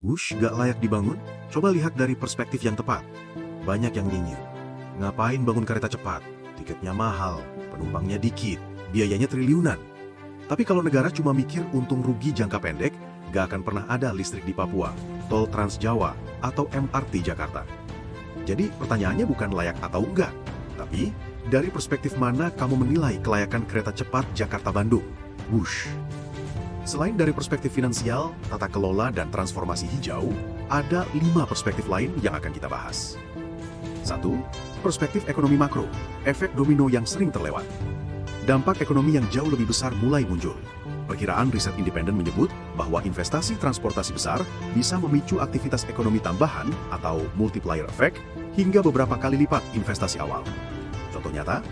Wush, gak layak dibangun? Coba lihat dari perspektif yang tepat. Banyak yang nyinyir. Ngapain bangun kereta cepat? Tiketnya mahal, penumpangnya dikit, biayanya triliunan. Tapi kalau negara cuma mikir untung rugi jangka pendek, gak akan pernah ada listrik di Papua, tol Trans Jawa, atau MRT Jakarta. Jadi pertanyaannya bukan layak atau enggak, tapi dari perspektif mana kamu menilai kelayakan kereta cepat Jakarta-Bandung? Wush. Selain dari perspektif finansial, tata kelola, dan transformasi hijau, ada 5 perspektif lain yang akan kita bahas. 1. Perspektif ekonomi makro, efek domino yang sering terlewat. Dampak ekonomi yang jauh lebih besar mulai muncul. Perkiraan riset independen menyebut bahwa investasi transportasi besar bisa memicu aktivitas ekonomi tambahan atau multiplier effect hingga beberapa kali lipat investasi awal. Contoh nyata,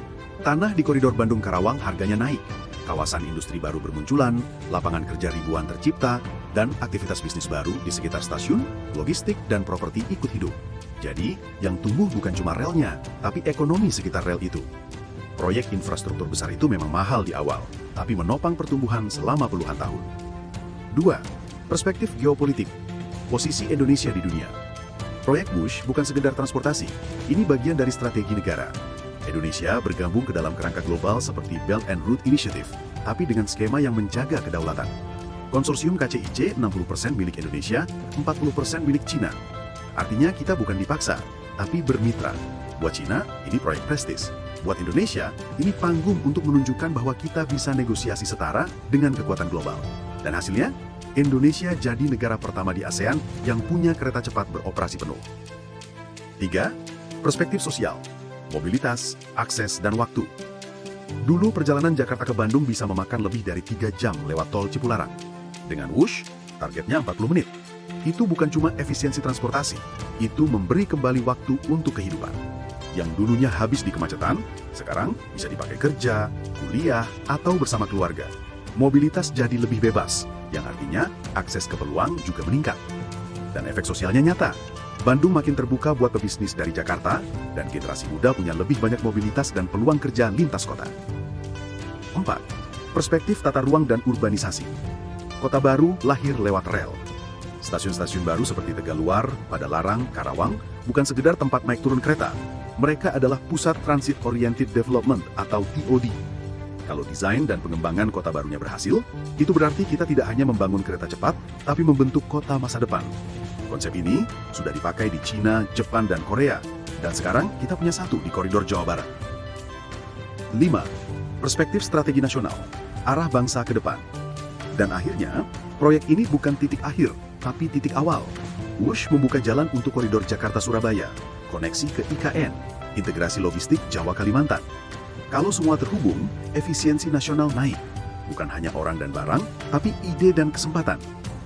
tanah di koridor Bandung-Karawang harganya naik, kawasan industri baru bermunculan, lapangan kerja ribuan tercipta, dan aktivitas bisnis baru di sekitar stasiun, logistik, dan properti ikut hidup. Jadi, yang tumbuh bukan cuma relnya, tapi ekonomi sekitar rel itu. Proyek infrastruktur besar itu memang mahal di awal, tapi menopang pertumbuhan selama puluhan tahun. 2. Perspektif geopolitik. Posisi Indonesia di dunia. Proyek WUSH bukan sekedar transportasi, ini bagian dari strategi negara. Indonesia bergabung ke dalam kerangka global seperti Belt and Road Initiative, tapi dengan skema yang menjaga kedaulatan. Konsorsium KCIC 60% milik Indonesia, 40% milik Cina. Artinya kita bukan dipaksa, tapi bermitra. Buat Cina, ini proyek prestis. Buat Indonesia, ini panggung untuk menunjukkan bahwa kita bisa negosiasi setara dengan kekuatan global. Dan hasilnya, Indonesia jadi negara pertama di ASEAN yang punya kereta cepat beroperasi penuh. 3. Perspektif sosial. Mobilitas, akses, dan waktu. Dulu perjalanan Jakarta ke Bandung bisa memakan lebih dari 3 jam lewat tol Cipularang. Dengan WUSH, targetnya 40 menit. Itu bukan cuma efisiensi transportasi, itu memberi kembali waktu untuk kehidupan. Yang dulunya habis di kemacetan, sekarang bisa dipakai kerja, kuliah, atau bersama keluarga. Mobilitas jadi lebih bebas, yang artinya akses ke peluang juga meningkat. Dan efek sosialnya nyata. Bandung makin terbuka buat pebisnis dari Jakarta, dan generasi muda punya lebih banyak mobilitas dan peluang kerja lintas kota. 4. Perspektif tata ruang dan urbanisasi. Kota baru lahir lewat rel. Stasiun-stasiun baru seperti Tegaluar, Padalarang, Karawang bukan sekedar tempat naik turun kereta. Mereka adalah pusat Transit Oriented Development atau TOD. Kalau desain dan pengembangan kota barunya berhasil, itu berarti kita tidak hanya membangun kereta cepat, tapi membentuk kota masa depan. Konsep ini sudah dipakai di Cina, Jepang, dan Korea, dan sekarang kita punya satu di koridor Jawa Barat. 5. Perspektif strategi nasional, arah bangsa ke depan. Dan akhirnya, proyek ini bukan titik akhir, tapi titik awal. WUSH membuka jalan untuk koridor Jakarta-Surabaya, koneksi ke IKN, integrasi logistik Jawa-Kalimantan. Kalau semua terhubung, efisiensi nasional naik. Bukan hanya orang dan barang, tapi ide dan kesempatan.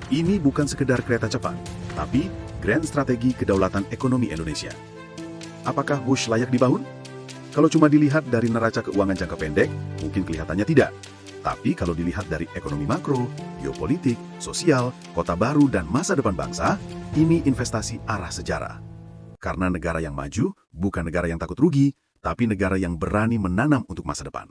Ini bukan sekedar kereta cepat, tapi grand strategi kedaulatan ekonomi Indonesia. Apakah WUSH layak dibangun? Kalau cuma dilihat dari neraca keuangan jangka pendek, mungkin kelihatannya tidak. Tapi kalau dilihat dari ekonomi makro, geopolitik, sosial, kota baru, dan masa depan bangsa, ini investasi arah sejarah. Karena negara yang maju bukan negara yang takut rugi, tapi negara yang berani menanam untuk masa depan.